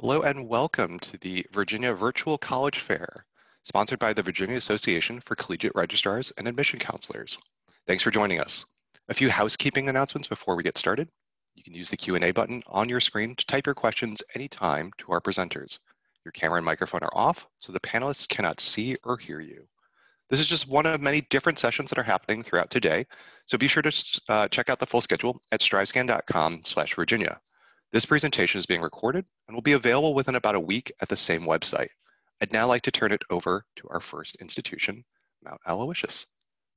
Hello and welcome to the Virginia Virtual College Fair, sponsored by the Virginia Association for Collegiate Registrars and Admission Counselors. Thanks for joining us. A few housekeeping announcements before we get started. You can use the Q&A button on your screen to type your questions anytime to our presenters. Your camera and microphone are off, so the panelists cannot see or hear you. This is just one of many different sessions that are happening throughout today, so be sure to check out the full schedule at strivescan.com/Virginia. This presentation is being recorded and will be available within about a week at the same website. I'd now like to turn it over to our first institution, Mount Aloysius.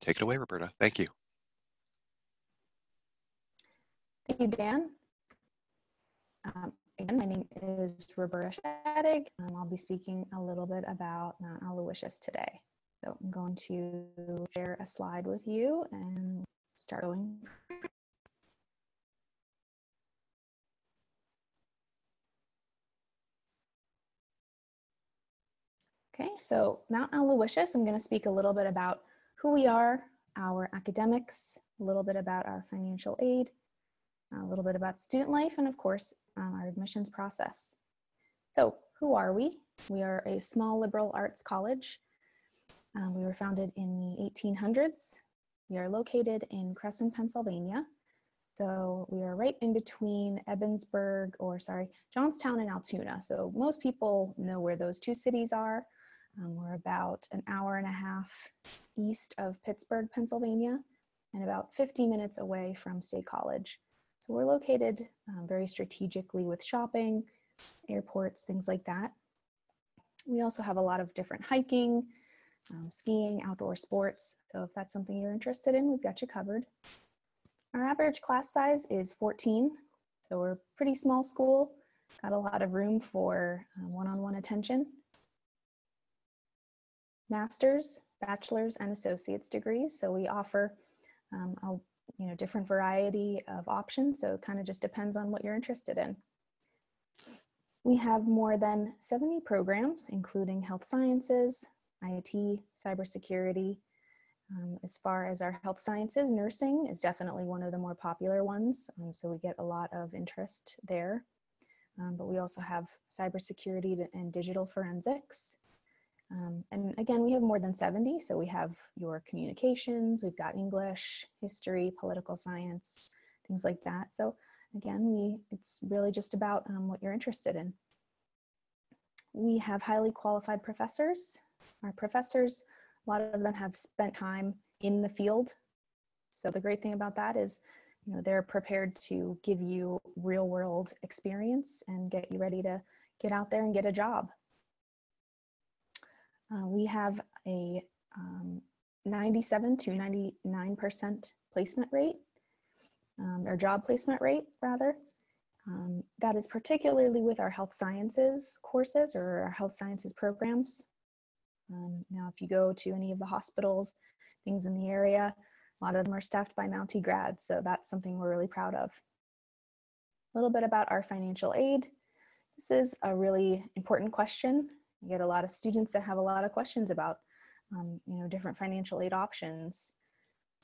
Take it away, Roberta. Thank you. Thank you, Dan. Again, my name is Roberta Shadig. I'll be speaking a little bit about Mount Aloysius today. So I'm going to share a slide with you and start going. Okay, so Mount Aloysius, I'm going to speak a little bit about who we are, our academics, a little bit about our financial aid, a little bit about student life, and of course, our admissions process. So who are we? We are a small liberal arts college. We were founded in the 1800s. We are located in Crescent, Pennsylvania. So we are right in between Johnstown and Altoona. So most people know where those two cities are. We're about an hour and a half east of Pittsburgh, Pennsylvania, and about 50 minutes away from State College. So we're located very strategically with shopping, airports, things like that. We also have a lot of different hiking, skiing, outdoor sports. So if that's something you're interested in, we've got you covered. Our average class size is 14. So we're a pretty small school, got a lot of room for one-on-one attention. Master's, bachelor's, and associate's degrees. So we offer a different variety of options. So it kind of just depends on what you're interested in. We have more than 70 programs, including health sciences, IT, cybersecurity. As far as our health sciences, nursing is definitely one of the more popular ones. So we get a lot of interest there. But we also have cybersecurity and digital forensics. And again, we have more than 70. So we have your communications, we've got English, history, political science, things like that. So again, it's really just about what you're interested in. We have highly qualified professors. Our professors, a lot of them have spent time in the field. So the great thing about that is, they're prepared to give you real world experience and get you ready to get out there and get a job. We have a 97 to 99% placement rate, or job placement rate rather. That is particularly with our health sciences courses or our health sciences programs. Now, if you go to any of the hospitals, things in the area, a lot of them are staffed by Mountie grads, so that's something we're really proud of. A little bit about our financial aid. This is a really important question. You get a lot of students that have a lot of questions about, different financial aid options.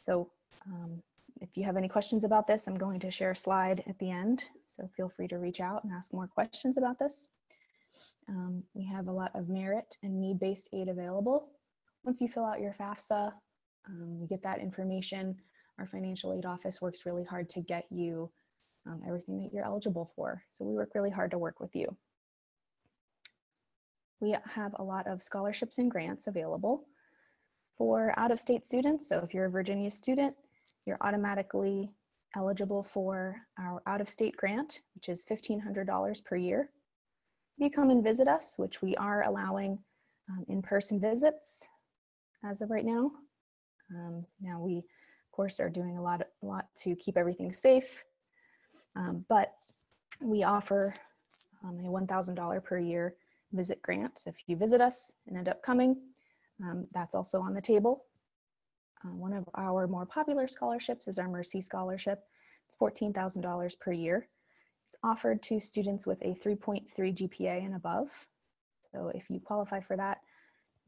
So if you have any questions about this, I'm going to share a slide at the end. So feel free to reach out and ask more questions about this. We have a lot of merit and need-based aid available. Once you fill out your FAFSA, you get that information. Our financial aid office works really hard to get you everything that you're eligible for. So we work really hard to work with you. We have a lot of scholarships and grants available for out-of-state students. So if you're a Virginia student, you're automatically eligible for our out-of-state grant, which is $1,500 per year. If you come and visit us, which we are allowing in-person visits as of right now. Now we, of course, are doing a lot to keep everything safe, but we offer a $1,000 per year visit grant. So if you visit us and end up coming, that's also on the table. One of our more popular scholarships is our Mercy Scholarship. It's $14,000 per year. It's offered to students with a 3.3 GPA and above. So if you qualify for that,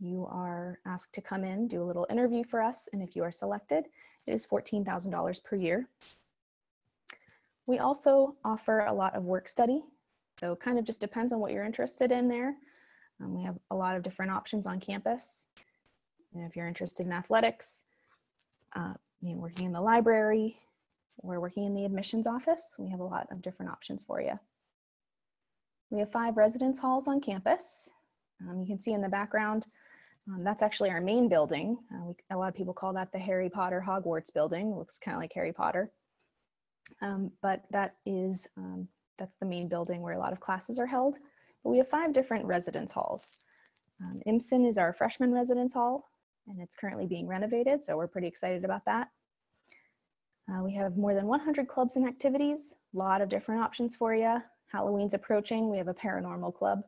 you are asked to come in, do a little interview for us, and if you are selected, it is $14,000 per year. We also offer a lot of work study. So it kind of just depends on what you're interested in there. We have a lot of different options on campus. And if you're interested in athletics, working in the library, or working in the admissions office, we have a lot of different options for you. We have 5 residence halls on campus. You can see in the background, that's actually our main building. A lot of people call that the Harry Potter Hogwarts building. It looks kind of like Harry Potter. But that's the main building where a lot of classes are held. But we have 5 different residence halls. IMSIN is our freshman residence hall, and it's currently being renovated, so we're pretty excited about that. We have more than 100 clubs and activities, a lot of different options for you. Halloween's approaching. We have a paranormal club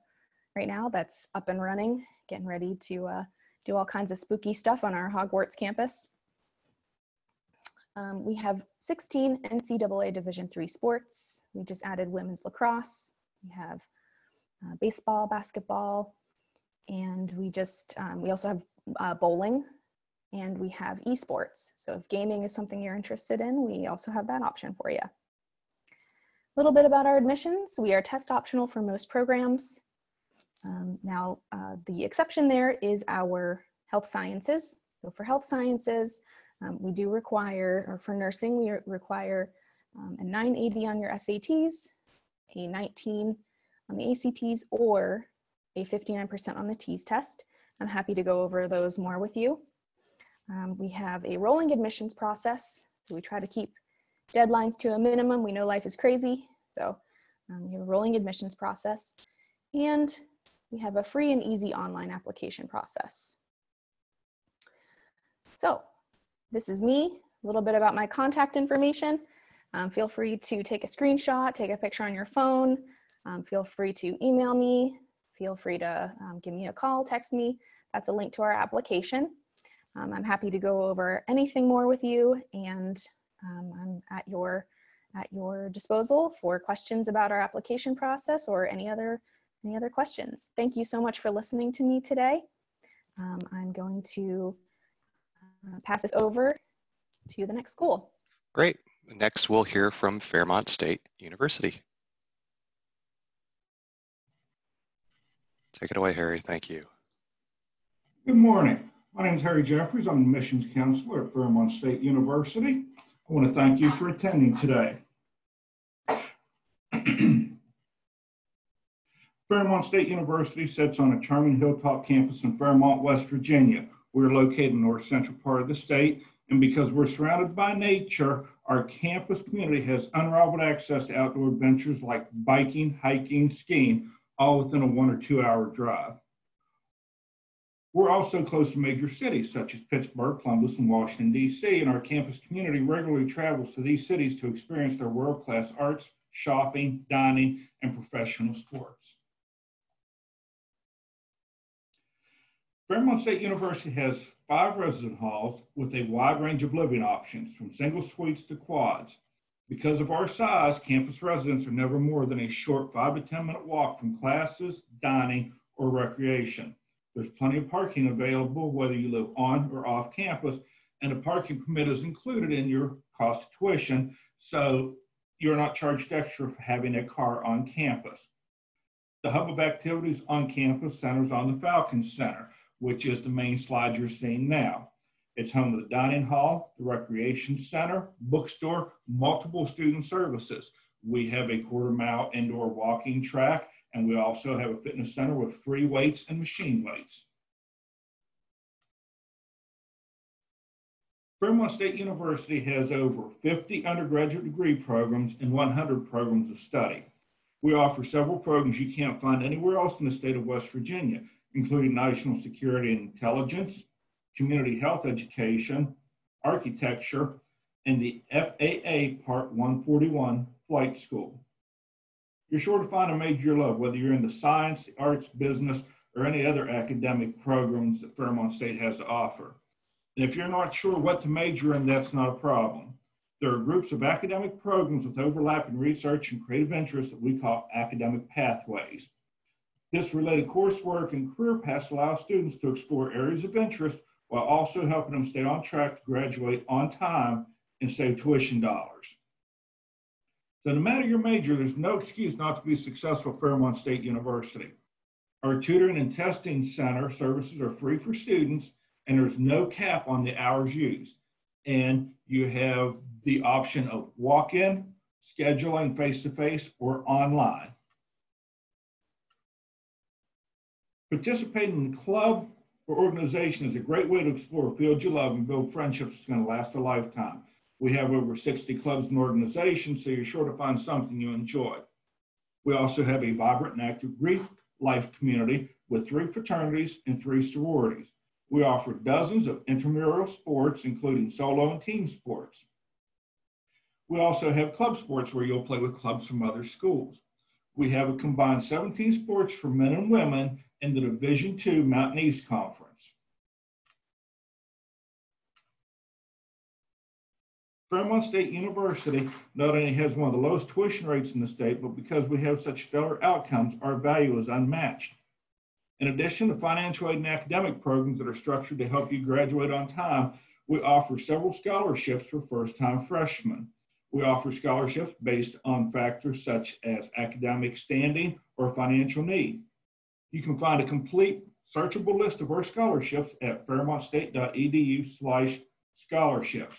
right now that's up and running, getting ready to do all kinds of spooky stuff on our Hogwarts campus. We have 16 NCAA Division III sports. We just added women's lacrosse. We have baseball, basketball, and we also have bowling, and we have esports. So if gaming is something you're interested in, we also have that option for you. A little bit about our admissions. We are test optional for most programs. The exception there is our health sciences. So for health sciences, we do require, or for nursing, we require a 980 on your SATs, a 19 on the ACTs, or a 59% on the TEAS test. I'm happy to go over those more with you. We have a rolling admissions process, so we try to keep deadlines to a minimum. We know life is crazy, so we have a rolling admissions process, and we have a free and easy online application process. So this is me, a little bit about my contact information. Feel free to take a screenshot, take a picture on your phone. Feel free to email me. Feel free to give me a call, text me. That's a link to our application. I'm happy to go over anything more with you, and I'm at your disposal for questions about our application process or any other questions. Thank you so much for listening to me today. I'm going to pass this over to the next school. Great. Next, we'll hear from Fairmont State University. Take it away, Harry. Thank you. Good morning. My name is Harry Jeffries. I'm the admissions counselor at Fairmont State University. I want to thank you for attending today. Fairmont State University sits on a charming hilltop campus in Fairmont, West Virginia. We're located in the north central part of the state, and because we're surrounded by nature, our campus community has unrivaled access to outdoor adventures like biking, hiking, skiing, all within a 1 or 2 hour drive. We're also close to major cities such as Pittsburgh, Columbus, and Washington, D.C., and our campus community regularly travels to these cities to experience their world-class arts, shopping, dining, and professional sports. Fairmont State University has 5 resident halls with a wide range of living options, from single suites to quads. Because of our size, campus residents are never more than a short 5 to 10 minute walk from classes, dining, or recreation. There's plenty of parking available whether you live on or off campus, and a parking permit is included in your cost of tuition, so you're not charged extra for having a car on campus. The hub of activities on campus centers on the Falcon Center, which is the main slide you're seeing now. It's home to the dining hall, the recreation center, bookstore, multiple student services. We have a 1/4 mile indoor walking track, and we also have a fitness center with free weights and machine weights. Fairmont State University has over 50 undergraduate degree programs and 100 programs of study. We offer several programs you can't find anywhere else in the state of West Virginia, including national security and intelligence, community health education, architecture, and the FAA Part 141 flight school. You're sure to find a major you love, whether you're in the science, the arts, business, or any other academic programs that Fairmont State has to offer. And if you're not sure what to major in, that's not a problem. There are groups of academic programs with overlapping research and creative interests that we call academic pathways. This related coursework and career paths allow students to explore areas of interest while also helping them stay on track to graduate on time and save tuition dollars. So no matter your major, there's no excuse not to be successful at Fairmont State University. Our tutoring and testing center services are free for students, and there's no cap on the hours used. And you have the option of walk-in, scheduling face-to-face, or online. Participating in a club or organization is a great way to explore a field you love and build friendships that's going to last a lifetime. We have over 60 clubs and organizations, so you're sure to find something you enjoy. We also have a vibrant and active Greek life community with 3 fraternities and 3 sororities. We offer dozens of intramural sports, including solo and team sports. We also have club sports where you'll play with clubs from other schools. We have a combined 17 sports for men and women in the Division II Mountain East Conference. Fairmont State University not only has one of the lowest tuition rates in the state, but because we have such stellar outcomes, our value is unmatched. In addition to financial aid and academic programs that are structured to help you graduate on time, we offer several scholarships for first-time freshmen. We offer scholarships based on factors such as academic standing or financial need. You can find a complete searchable list of our scholarships at fairmontstate.edu/scholarships.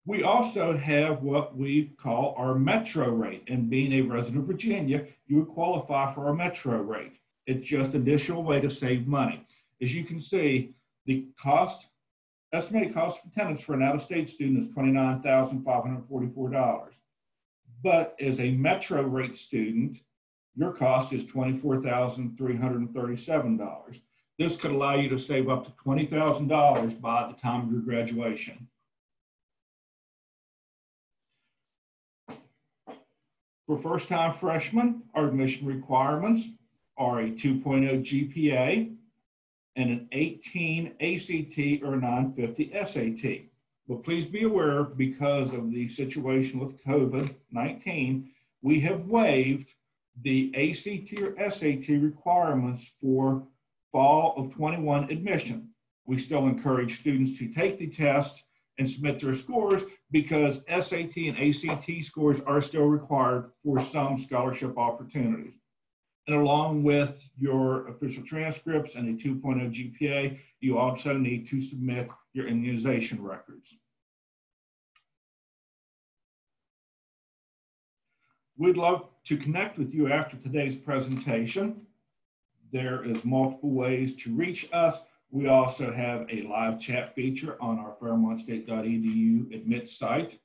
We also have what we call our metro rate, and being a resident of Virginia, you would qualify for our metro rate. It's just an additional way to save money. As you can see, the estimated cost of attendance for an out-of-state student is $29,544. But as a metro rate student, your cost is $24,337. This could allow you to save up to $20,000 by the time of your graduation. For first-time freshmen, our admission requirements are a 2.0 GPA and an 18 ACT or 950 SAT. But please be aware, because of the situation with COVID-19, we have waived the ACT or SAT requirements for fall of 21 admission. We still encourage students to take the test and submit their scores because SAT and ACT scores are still required for some scholarship opportunities. And along with your official transcripts and a 2.0 GPA, you also need to submit your immunization records. We'd love to connect with you after today's presentation. There is multiple ways to reach us. We also have a live chat feature on our fairmontstate.edu admit site.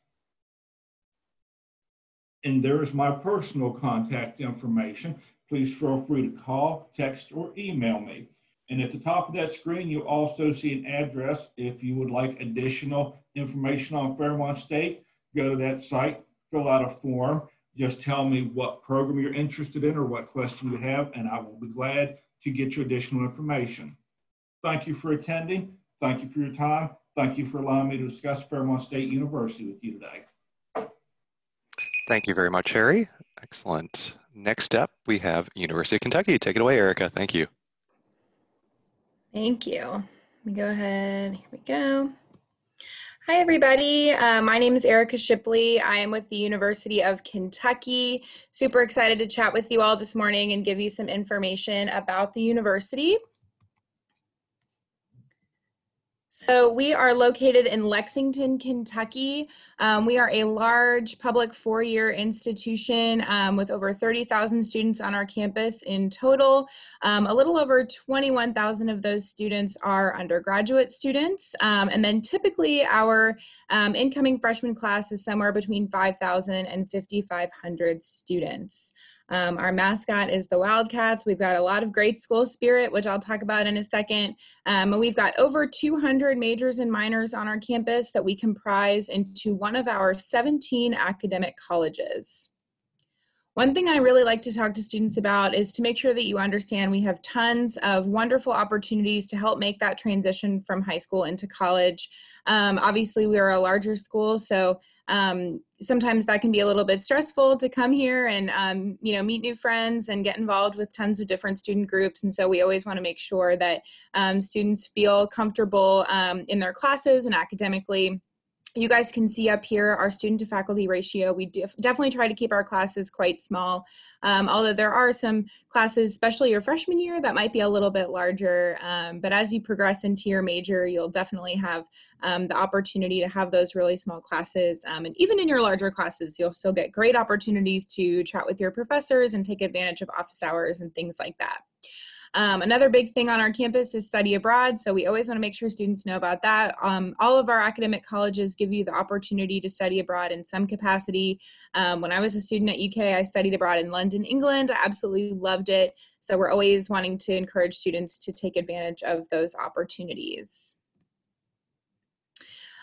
And there is my personal contact information. Please feel free to call, text, or email me. And at the top of that screen, you'll also see an address. If you would like additional information on Fairmont State, go to that site, fill out a form. Just tell me what program you're interested in or what question you have, and I will be glad to get you additional information. Thank you for attending. Thank you for your time. Thank you for allowing me to discuss Fairmont State University with you today. Thank you very much, Harry. Excellent. Next up, we have University of Kentucky. Take it away, Erica. Thank you. Thank you. Let me go ahead. Here we go. Hi, everybody. My name is Erica Shipley. I am with the University of Kentucky. Super excited to chat with you all this morning and give you some information about the university. So we are located in Lexington, Kentucky. We are a large public four-year institution with over 30,000 students on our campus in total. A little over 21,000 of those students are undergraduate students. And then typically our incoming freshman class is somewhere between 5,000 and 5,500 students. Our mascot is the Wildcats. We've got a lot of great school spirit, which I'll talk about in a second. And we've got over 200 majors and minors on our campus that we comprise into one of our 17 academic colleges. One thing I really like to talk to students about is to make sure that you understand we have tons of wonderful opportunities to help make that transition from high school into college. Obviously, we are a larger school, so sometimes that can be a little bit stressful to come here and meet new friends and get involved with tons of different student groups. And so we always want to make sure that students feel comfortable in their classes and academically. You guys can see up here our student to faculty ratio. We definitely try to keep our classes quite small, although there are some classes, especially your freshman year, that might be a little bit larger. But as you progress into your major, you'll definitely have the opportunity to have those really small classes. And even in your larger classes, you'll still get great opportunities to chat with your professors and take advantage of office hours and things like that. Another big thing on our campus is study abroad, so we always want to make sure students know about that. All of our academic colleges give you the opportunity to study abroad in some capacity. When I was a student at UK, I studied abroad in London, England. I absolutely loved it, so we're always wanting to encourage students to take advantage of those opportunities.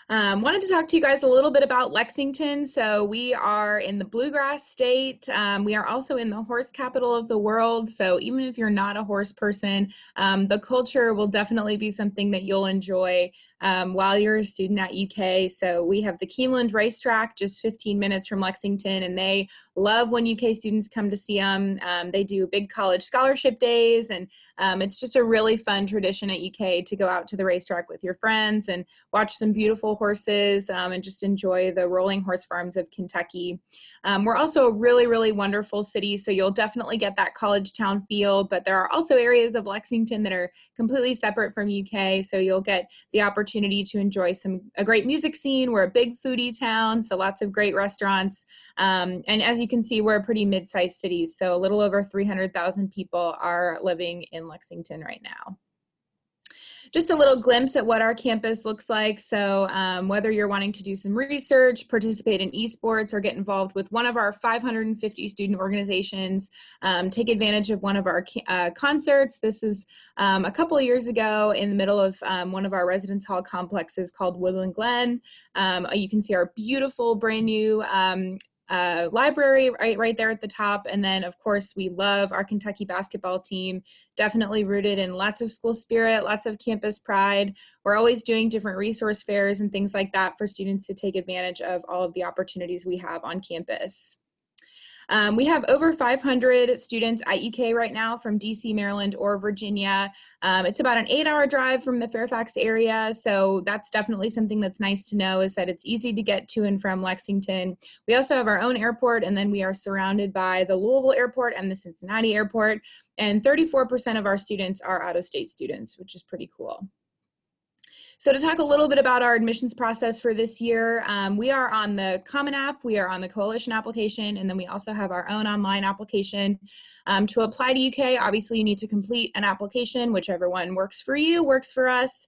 Wanted to talk to you guys a little bit about Lexington. So we are in the Bluegrass State. We are also in the horse capital of the world. So even if you're not a horse person, the culture will definitely be something that you'll enjoy while you're a student at UK. So we have the Keeneland racetrack just 15 minutes from Lexington, and they love when UK students come to see them. They do big college scholarship days, and it's just a really fun tradition at UK to go out to the racetrack with your friends and watch some beautiful horses and just enjoy the rolling horse farms of Kentucky. We're also a really, really wonderful city, so you'll definitely get that college town feel, but there are also areas of Lexington that are completely separate from UK, so you'll get the opportunity to enjoy a great music scene. We're a big foodie town, so lots of great restaurants, and as you can see, we're a pretty mid-sized city, so a little over 300,000 people are living in Lexington right now. Just a little glimpse at what our campus looks like. So whether you're wanting to do some research, participate in esports, or get involved with one of our 550 student organizations, take advantage of one of our concerts. This is a couple of years ago in the middle of one of our residence hall complexes called Woodland Glen. You can see our beautiful brand new library right there at the top. And then of course we love our Kentucky basketball team, definitely rooted in lots of school spirit, lots of campus pride. We're always doing different resource fairs and things like that for students to take advantage of all of the opportunities we have on campus. We have over 500 students at UK right now from DC, Maryland, or Virginia. It's about an 8-hour drive from the Fairfax area, so that's definitely something that's nice to know, is that it's easy to get to and from Lexington. We also have our own airport, and then we are surrounded by the Louisville Airport and the Cincinnati Airport, and 34% of our students are out-of-state students, which is pretty cool. So to talk a little bit about our admissions process for this year, we are on the Common App, we are on the Coalition application, and then we also have our own online application. To apply to UK, obviously you need to complete an application, whichever one works for you, works for us.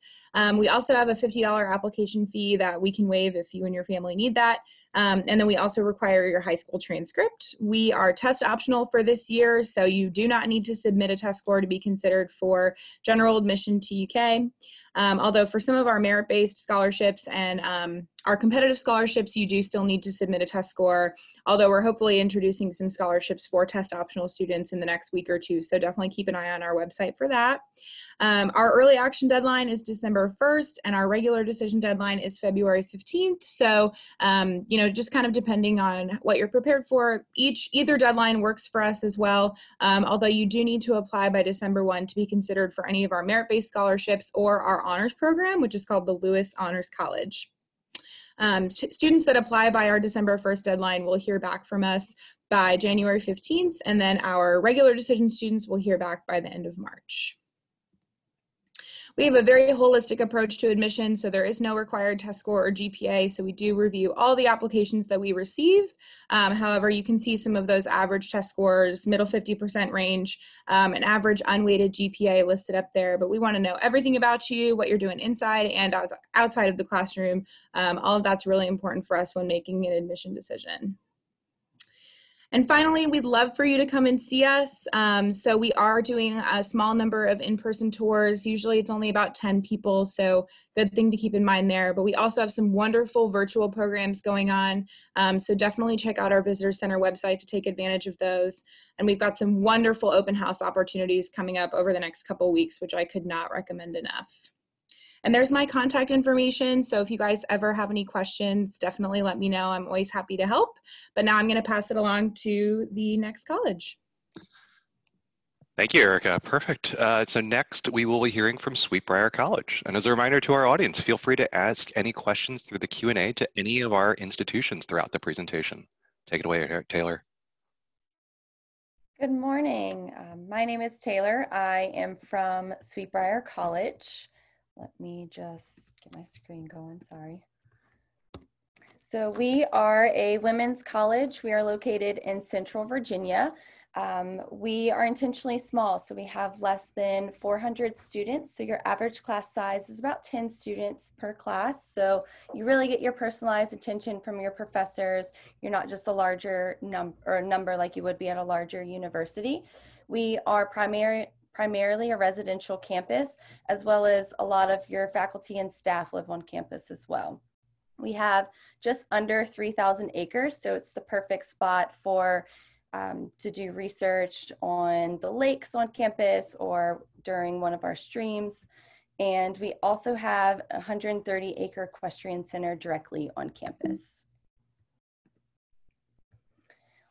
We also have a $50 application fee that we can waive if you and your family need that. And then we also require your high school transcript. We are test optional for this year, so you do not need to submit a test score to be considered for general admission to UK. Although for some of our merit-based scholarships and our competitive scholarships, you do still need to submit a test score, although we're hopefully introducing some scholarships for test optional students in the next week or two, so definitely keep an eye on our website for that. Our early action deadline is December 1st, and our regular decision deadline is February 15th, so just kind of depending on what you're prepared for, either deadline works for us as well, although you do need to apply by December 1 to be considered for any of our merit-based scholarships or our honors program, which is called the Lewis Honors College. Students that apply by our December 1st deadline will hear back from us by January 15th, and then our regular decision students will hear back by the end of March. We have a very holistic approach to admission, so there is no required test score or GPA, so we do review all the applications that we receive. However, you can see some of those average test scores, middle 50% range, an average unweighted GPA listed up there, but we want to know everything about you, what you're doing inside and outside of the classroom. All of that's really important for us when making an admission decision. And finally, we'd love for you to come and see us. So we are doing a small number of in-person tours. Usually it's only about 10 people, so good thing to keep in mind there. But we also have some wonderful virtual programs going on. So definitely check out our Visitor Center website to take advantage of those. And we've got some wonderful open house opportunities coming up over the next couple weeks, which I could not recommend enough. And there's my contact information, so if you guys ever have any questions, definitely let me know. I'm always happy to help. But now I'm going to pass it along to the next college. Thank you, Erica. Perfect. So next, we will be hearing from Briar College. And as a reminder to our audience, feel free to ask any questions through the Q&A to any of our institutions throughout the presentation. Take it away, Taylor. Good morning. My name is Taylor. I am from Briar College. Let me just get my screen going, sorry. So we are a women's college. We are located in Central Virginia. We are intentionally small, so we have less than 400 students. So your average class size is about 10 students per class. So you really get your personalized attention from your professors. You're not just a larger number like you would be at a larger university. We are primarily a residential campus, as well as a lot of your faculty and staff live on campus as well. We have just under 3,000 acres, so it's the perfect spot for to do research on the lakes on campus or during one of our streams. And we also have a 130-acre equestrian center directly on campus.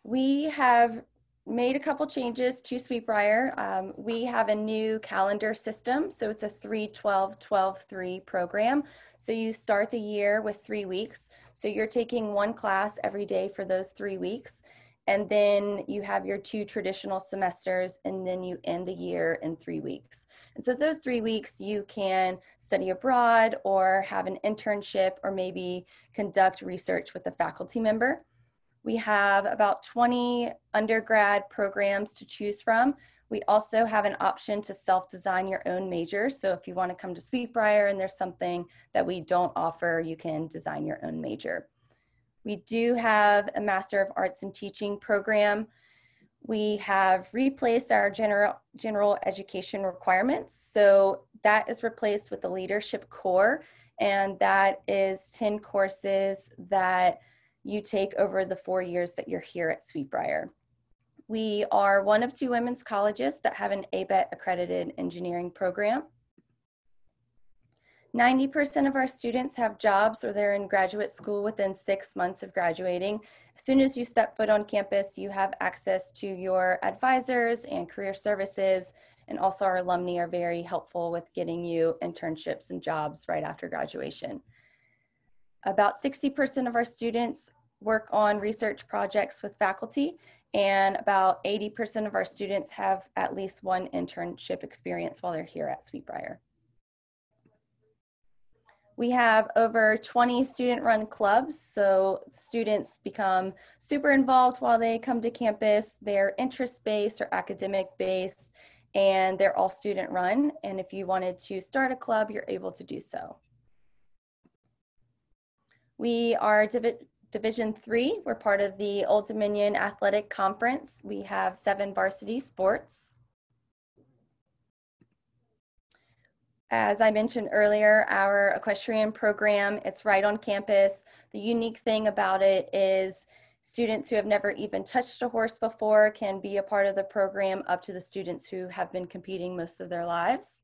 We have made a couple changes to Briar. We have a new calendar system, so it's a 3-12-12-3 program. So you start the year with 3 weeks. So you're taking one class every day for those 3 weeks. And then you have your 2 traditional semesters, and then you end the year in 3 weeks. And so those 3 weeks you can study abroad or have an internship or maybe conduct research with a faculty member. We have about 20 undergrad programs to choose from. We also have an option to self-design your own major. So if you want to come to Briar and there's something that we don't offer, you can design your own major. We do have a Master of Arts in Teaching program. We have replaced our general education requirements. So that is replaced with the leadership core, and that is 10 courses that you take over the 4 years that you're here at Briar. We are one of 2 women's colleges that have an ABET accredited engineering program. 90% of our students have jobs or they're in graduate school within 6 months of graduating. As soon as you step foot on campus, you have access to your advisors and career services, and also our alumni are very helpful with getting you internships and jobs right after graduation. About 60% of our students work on research projects with faculty, and about 80% of our students have at least one internship experience while they're here at Briar. We have over 20 student-run clubs, so students become super involved while they come to campus. They're interest-based or academic-based, and they're all student-run. And if you wanted to start a club, you're able to do so. We are Division III. We're part of the Old Dominion Athletic Conference. We have 7 varsity sports. As I mentioned earlier, our equestrian program, it's right on campus. The unique thing about it is students who have never even touched a horse before can be a part of the program, up to the students who have been competing most of their lives.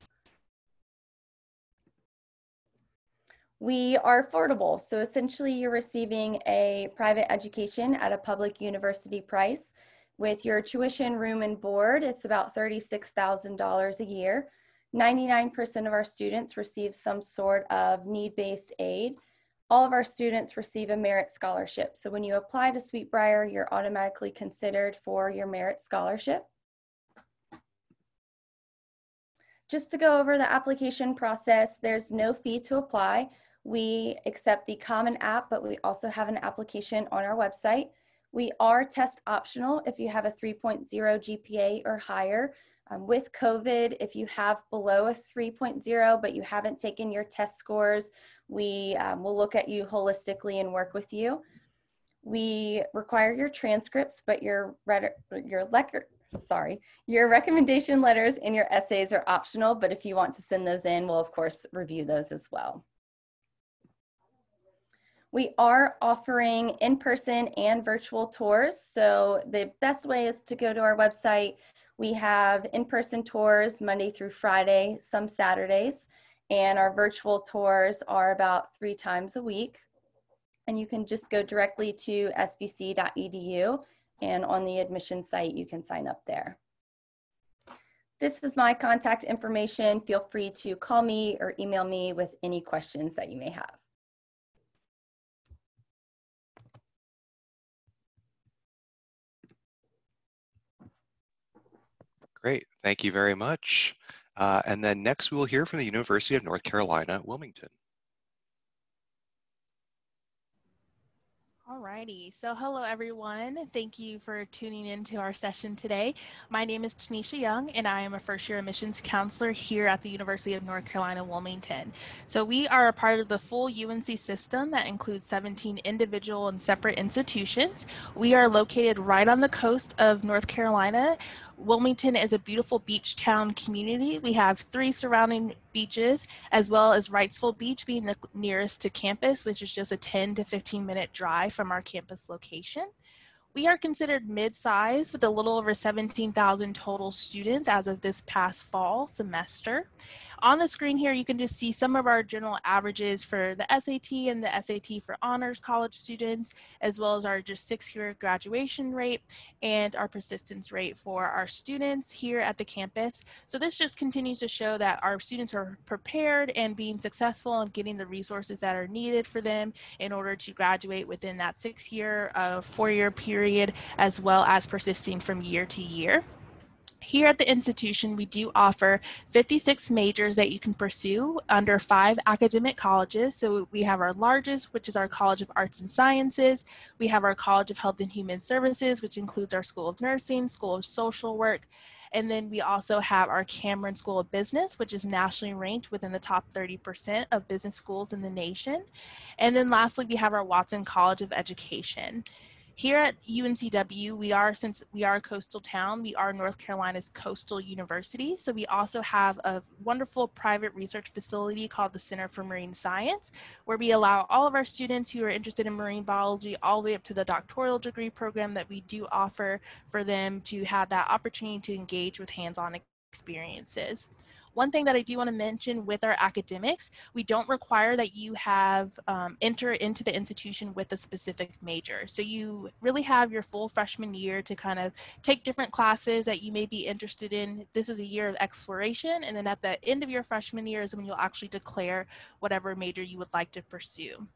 We are affordable, so essentially you're receiving a private education at a public university price. With your tuition, room, and board, it's about $36,000 a year. 99% of our students receive some sort of need-based aid. All of our students receive a merit scholarship. So when you apply to Briar, you're automatically considered for your merit scholarship. Just to go over the application process, there's no fee to apply. We accept the Common App, but we also have an application on our website. We are test optional if you have a 3.0 GPA or higher. With COVID, if you have below a 3.0 but you haven't taken your test scores, we will look at you holistically and work with you. We require your transcripts, but your recommendation letters and your essays are optional, but if you want to send those in, we'll of course review those as well. We are offering in-person and virtual tours, so the best way is to go to our website. We have in-person tours Monday through Friday, some Saturdays, and our virtual tours are about 3 times a week. And you can just go directly to sbc.edu, and on the admission site, you can sign up there. This is my contact information. Feel free to call me or email me with any questions that you may have. Great, thank you very much. And then next we will hear from the University of North Carolina, Wilmington. Alrighty, so hello everyone. Thank you for tuning into our session today. My name is Tanisha Young and I am a first year admissions counselor here at the University of North Carolina, Wilmington. So we are a part of the full UNC system that includes 17 individual and separate institutions. We are located right on the coast of North Carolina. Wilmington is a beautiful beach town community. We have 3 surrounding beaches, as well as Wrightsville Beach being the nearest to campus, which is just a 10 to 15-minute drive from our campus location. We are considered mid-sized with a little over 17,000 total students as of this past fall semester. On the screen here, you can just see some of our general averages for the SAT and the SAT for honors college students, as well as our just 6-year graduation rate and our persistence rate for our students here at the campus. So this just continues to show that our students are prepared and being successful and getting the resources that are needed for them in order to graduate within that 6-year, 4-year period, as well as persisting from year to year. Here at the institution, we do offer 56 majors that you can pursue under 5 academic colleges. So we have our largest, which is our College of Arts and Sciences. We have our College of Health and Human Services, which includes our School of Nursing, School of Social Work. And then we also have our Cameron School of Business, which is nationally ranked within the top 30% of business schools in the nation. And then lastly, we have our Watson College of Education. Here at UNCW, since we are a coastal town, we are North Carolina's coastal university. So we also have a wonderful private research facility called the Center for Marine Science, where we allow all of our students who are interested in marine biology all the way up to the doctoral degree program that we do offer for them to have that opportunity to engage with hands-on experiences. One thing that I do want to mention with our academics, we don't require that you have enter into the institution with a specific major. So you really have your full freshman year to kind of take different classes that you may be interested in. This is a year of exploration, and then at the end of your freshman year is when you'll actually declare whatever major you would like to pursue.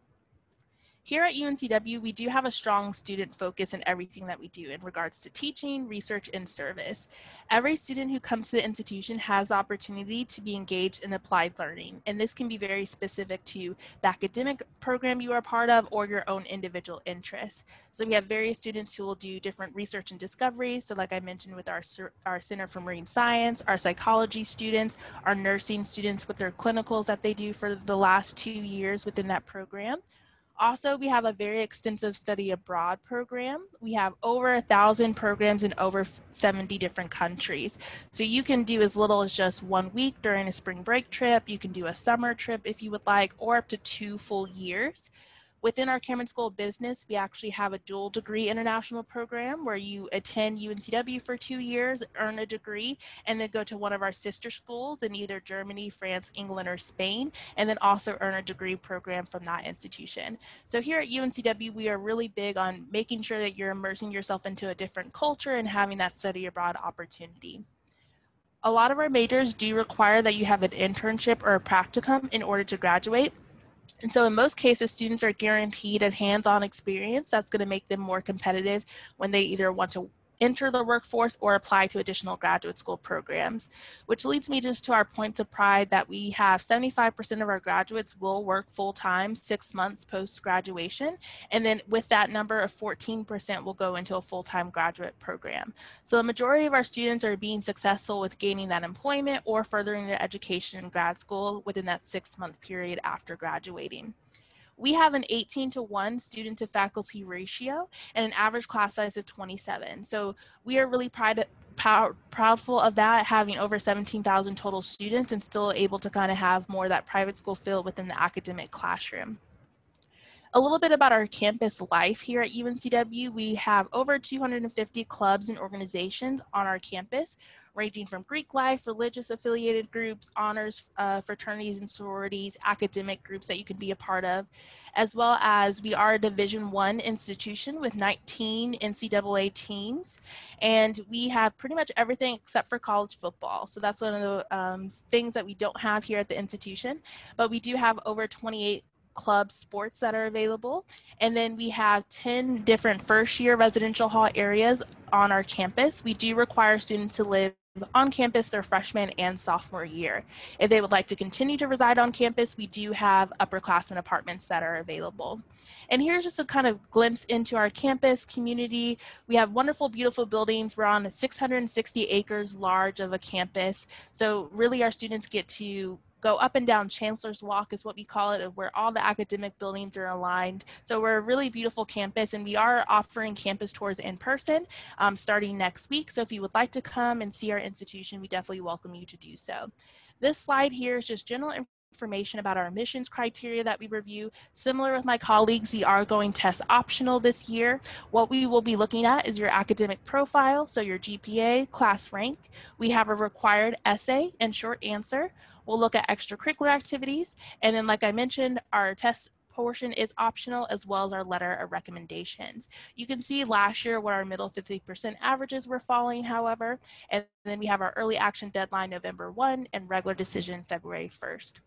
Here at UNCW, we do have a strong student focus in everything that we do in regards to teaching, research, and service. Every student who comes to the institution has the opportunity to be engaged in applied learning, and this can be very specific to the academic program you are part of or your own individual interests. So we have various students who will do different research and discovery. So like I mentioned with our Center for Marine Science, our psychology students, our nursing students with their clinicals that they do for the last 2 years within that program. Also, we have a very extensive study abroad program. We have over 1,000 programs in over 70 different countries. So you can do as little as just 1 week during a spring break trip. You can do a summer trip if you would like, or up to 2 full years. Within our Cameron School of Business, we actually have a dual degree international program where you attend UNCW for 2 years, earn a degree, and then go to one of our sister schools in either Germany, France, England, or Spain, and then also earn a degree program from that institution. So here at UNCW, we are really big on making sure that you're immersing yourself into a different culture and having that study abroad opportunity. A lot of our majors do require that you have an internship or a practicum in order to graduate. And so in most cases, students are guaranteed a hands-on experience that's going to make them more competitive when they either want to enter the workforce or apply to additional graduate school programs, which leads me just to our points of pride that we have 75% of our graduates will work full-time 6 months post-graduation. And then with that number of 14% will go into a full-time graduate program. So the majority of our students are being successful with gaining that employment or furthering their education in grad school within that 6-month period after graduating. We have an 18-to-1 student to faculty ratio and an average class size of 27. So we are really proudful of that, having over 17,000 total students and still able to kind of have more of that private school feel within the academic classroom. A little bit about our campus life here at UNCW. We have over 250 clubs and organizations on our campus, ranging from Greek life, religious affiliated groups, honors fraternities and sororities, academic groups that you can be a part of, as well as we are a Division I institution with 19 NCAA teams, and we have pretty much everything except for college football. So that's one of the things that we don't have here at the institution, but we do have over 28 club sports that are available. And then we have 10 different first-year residential hall areas on our campus. We do require students to live on campus their freshman and sophomore year. If they would like to continue to reside on campus, we do have upperclassmen apartments that are available. And here's just a kind of glimpse into our campus community. We have wonderful, beautiful buildings. We're on 660 acres large of a campus. So really our students get to go up and down Chancellor's Walk is what we call it, where all the academic buildings are aligned. So we're a really beautiful campus, and we are offering campus tours in person starting next week. So if you would like to come and see our institution, we definitely welcome you to do so. This slide here is just general information about our admissions criteria that we review. Similar with my colleagues, we are going test optional this year. What we will be looking at is your academic profile, so your GPA, class rank. We have a required essay and short answer. We'll look at extracurricular activities, and then like I mentioned, our test portion is optional, as well as our letter of recommendations. You can see last year what our middle 50% averages were falling, however, and then we have our early action deadline November 1 and regular decision February 1st.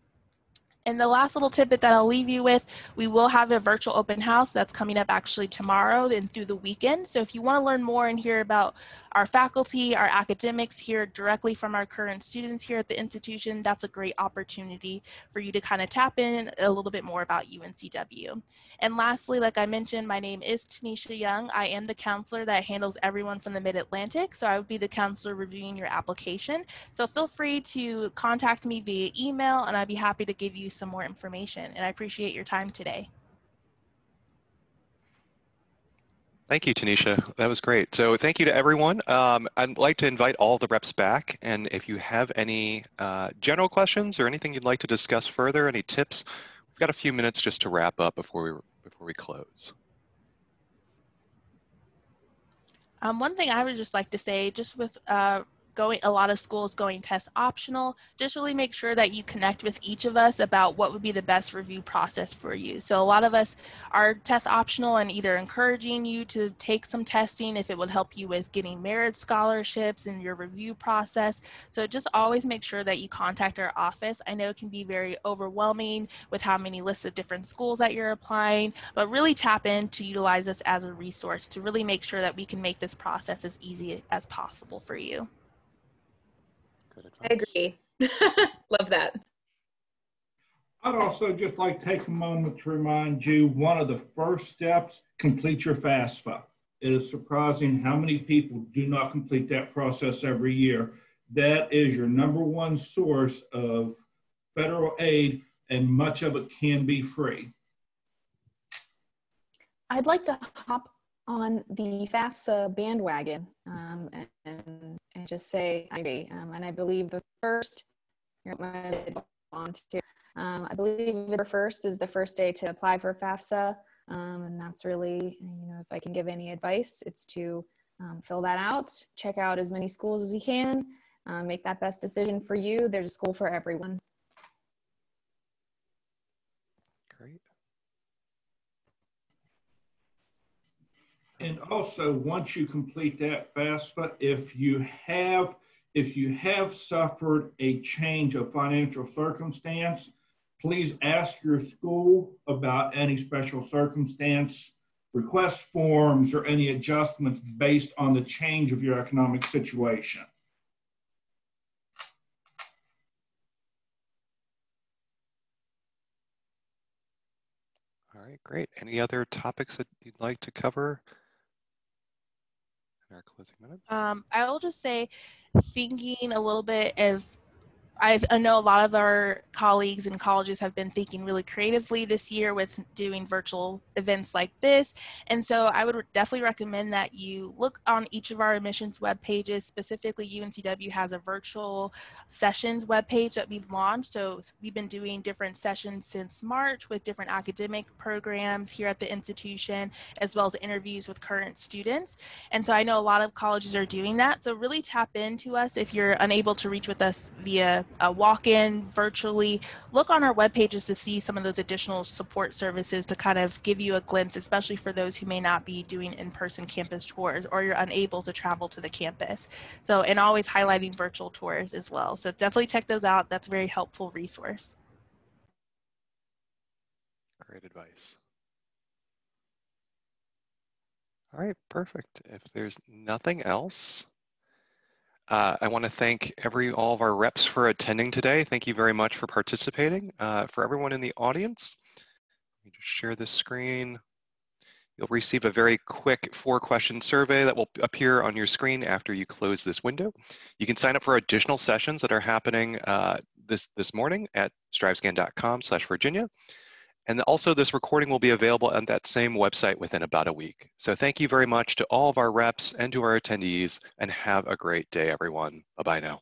And the last little tidbit that I'll leave you with, we will have a virtual open house that's coming up actually tomorrow and through the weekend. So if you want to learn more and hear about our faculty, our academics, hear directly from our current students here at the institution, that's a great opportunity for you to kind of tap in a little bit more about UNCW. And lastly, like I mentioned, my name is Tanisha Young. I am the counselor that handles everyone from the Mid-Atlantic. So I would be the counselor reviewing your application. So feel free to contact me via email, and I'd be happy to give you some more information, and I appreciate your time today. Thank you, Tanisha. That was great. So thank you to everyone. I'd like to invite all the reps back, and if you have any general questions or anything you'd like to discuss further, any tips, we've got a few minutes just to wrap up before we close. One thing I would just like to say, just with a lot of schools going test optional, just really make sure that you connect with each of us about what would be the best review process for you. So a lot of us are test optional and either encouraging you to take some testing if it would help you with getting merit scholarships in your review process. So just always make sure that you contact our office. I know it can be very overwhelming with how many lists of different schools that you're applying, but really tap in to utilize us as a resource to really make sure that we can make this process as easy as possible for you. I agree. Love that. I'd also just like to take a moment to remind you, one of the first steps, complete your FAFSA. It is surprising how many people do not complete that process every year. That is your #1 source of federal aid, and much of it can be free. I'd like to hop on the FAFSA bandwagon and just say I agree. And I believe the first, I believe November 1st is the first day to apply for FAFSA. And that's really, if I can give any advice, it's to fill that out, check out as many schools as you can, make that best decision for you. There's a school for everyone. Great. And also, once you complete that FAFSA, if you have suffered a change of financial circumstance, please ask your school about any special circumstance request forms or any adjustments based on the change of your economic situation. All right, great. Any other topics that you'd like to cover in our closing minutes? I will just say, thinking a little bit of I know a lot of our colleagues and colleges have been thinking really creatively this year with doing virtual events like this. And so I would definitely recommend that you look on each of our admissions web pages. Specifically, UNCW has a virtual sessions web page that we've launched. So we've been doing different sessions since March with different academic programs here at the institution, as well as interviews with current students. And so I know a lot of colleges are doing that. So really tap into us if you're unable to reach with us via a walk-in virtually. Look on our web pages to see some of those additional support services to kind of give you a glimpse, especially for those who may not be doing in-person campus tours or you're unable to travel to the campus. So, and always highlighting virtual tours as well. So definitely check those out. That's a very helpful resource. Great advice. All right, perfect. If there's nothing else, I want to thank all of our reps for attending today. Thank you very much for participating. For everyone in the audience, let me just share this screen. You'll receive a very quick 4-question survey that will appear on your screen after you close this window. You can sign up for additional sessions that are happening this morning at strivescan.com/Virginia. And also this recording will be available on that same website within about a week. So thank you very much to all of our reps and to our attendees, and have a great day, everyone. Bye-bye now.